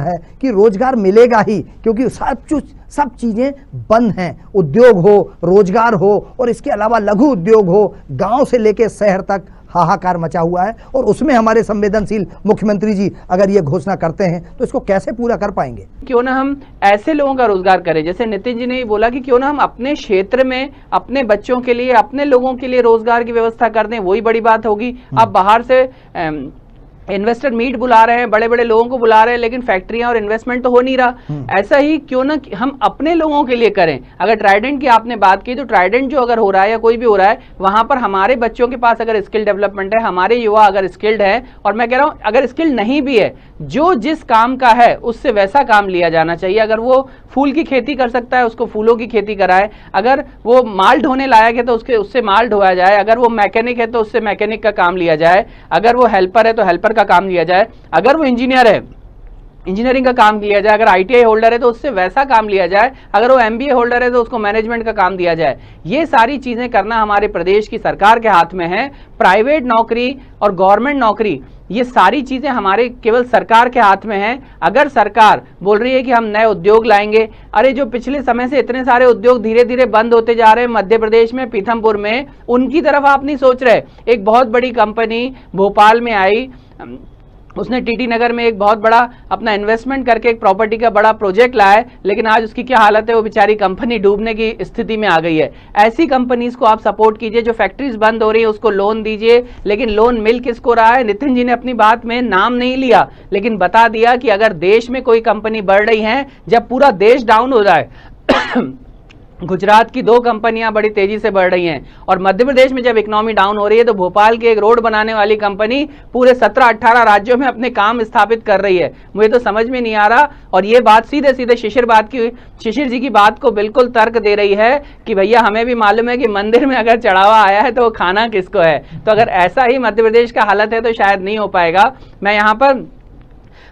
है कि रोजगार मिलेगा ही, क्योंकि सब चीजें बंद हैं। उद्योग हो, रोजगार हो, और इसके अलावा लघु उद्योग हो, गांव से लेकर शहर तक हाहाकार मचा हुआ है। और उसमें हमारे संवेदनशील मुख्यमंत्री जी अगर ये घोषणा करते हैं तो इसको कैसे पूरा कर पाएंगे? क्यों ना हम ऐसे लोगों का रोजगार करें, जैसे नितिन जी ने बोला कि क्यों ना हम अपने क्षेत्र में अपने बच्चों के लिए, अपने लोगों के लिए रोजगार की व्यवस्था कर दें, वही बड़ी बात होगी। अब बाहर से इन्वेस्टर मीट बुला रहे हैं, बड़े बड़े लोगों को बुला रहे हैं, लेकिन फैक्ट्रियां और इन्वेस्टमेंट तो हो नहीं रहा। ऐसा ही क्यों ना हम अपने लोगों के लिए करें। अगर ट्राइडेंट की आपने बात की, तो ट्राइडेंट जो अगर हो रहा है या कोई भी हो रहा है, वहां पर हमारे बच्चों के पास अगर स्किल डेवलपमेंट है, हमारे युवा अगर स्किल्ड है, और मैं कह रहा हूं अगर स्किल नहीं भी है, जो जिस काम का है उससे वैसा काम लिया जाना चाहिए। अगर वो फूल की खेती कर सकता है, उसको फूलों की खेती कराए। अगर वो माल ढोने लायक है तो उससे माल ढोया जाए। अगर वो मैकेनिक है तो उससे मैकेनिक का काम लिया जाए। अगर वो हेल्पर है तो हेल्पर का काम लिया जाए। अगर वो इंजीनियर है, इंजीनियरिंग का काम किया जाए। अगर आईटीआई होल्डर है तो उससे वैसा काम लिया जाए। अगर वो एमबीए होल्डर है तो उसको मैनेजमेंट का काम दिया जाए। ये सारी चीजें करना हमारे प्रदेश की सरकार के हाथ में है। प्राइवेट नौकरी और गवर्नमेंट नौकरी, ये सारी चीजें हमारे केवल सरकार के हाथ में है। अगर सरकार बोल रही है कि हम नए उद्योग लाएंगे, अरे जो पिछले समय से इतने सारे उद्योग धीरे धीरे बंद होते जा रहे हैं, मध्य प्रदेश में पीथमपुर में, उनकी तरफ आप नहीं सोच रहे। एक बहुत बड़ी कंपनी भोपाल में आई, उसने टीटी नगर में एक बहुत बड़ा अपना इन्वेस्टमेंट करके एक प्रॉपर्टी का बड़ा प्रोजेक्ट लाया है, लेकिन आज उसकी क्या हालत है, वो बेचारी कंपनी डूबने की स्थिति में आ गई है। ऐसी कंपनीज को आप सपोर्ट कीजिए। जो फैक्ट्रीज बंद हो रही है उसको लोन दीजिए, लेकिन लोन मिल किसको रहा है? नितिन जी ने अपनी बात में नाम नहीं लिया, लेकिन बता दिया कि अगर देश में कोई कंपनी बढ़ रही है, जब पूरा देश डाउन हो जाए गुजरात की 2 कंपनियां बड़ी तेजी से बढ़ रही हैं, और मध्य प्रदेश में जब इकोनॉमी डाउन हो रही है तो भोपाल की एक रोड बनाने वाली कंपनी पूरे 17-18 राज्यों में अपने काम स्थापित कर रही है। मुझे तो समझ में नहीं आ रहा। और ये बात सीधे सीधे शिशिर जी की बात को बिल्कुल तर्क दे रही है कि भैया हमें भी मालूम है कि मंदिर में अगर चढ़ावा आया है तो वो खाना किसको है। तो अगर ऐसा ही मध्य प्रदेश का हालत है तो शायद नहीं हो पाएगा। मैं यहाँ पर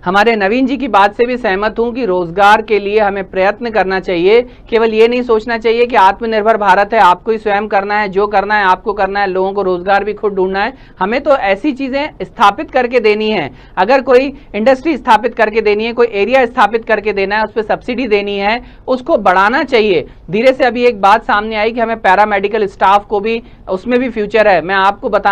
हमारे नवीन जी की बात से भी सहमत हूं कि रोजगार के लिए हमें प्रयत्न करना चाहिए। केवल ये नहीं सोचना चाहिए कि आत्मनिर्भर भारत है, आपको ही स्वयं करना है, जो करना है आपको करना है, लोगों को रोजगार भी खुद ढूंढना है। हमें तो ऐसी चीजें स्थापित करके देनी है। अगर कोई इंडस्ट्री स्थापित करके देनी है, कोई एरिया स्थापित करके देना है, उस पर सब्सिडी देनी है, उसको बढ़ाना चाहिए धीरे से। अभी एक बात सामने आई कि हमें पैरामेडिकल स्टाफ को भी, उसमें भी फ्यूचर है। मैं आपको बता